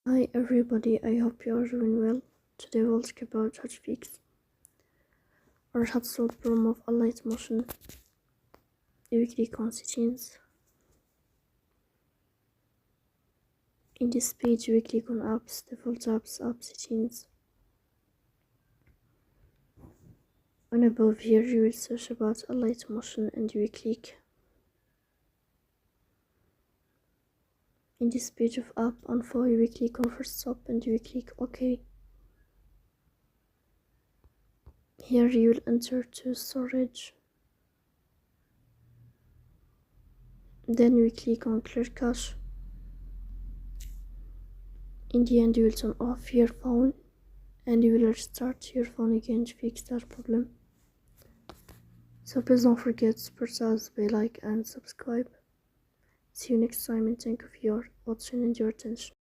Hi everybody, I hope you are doing well. Today we'll talk about how to fix or how to solve the problem of Alight motion weekly constituents. In this page we click on apps, default apps, app settings. And above here you will search about Alight motion and you will click. In this page of app info you will click on first stop and you will click OK. Here you will enter to storage. Then we click on clear cache. In the end you will turn off your phone and you will restart your phone again to fix that problem. So please don't forget to press the bell icon and subscribe. See you next time and thank you for your watching and your attention.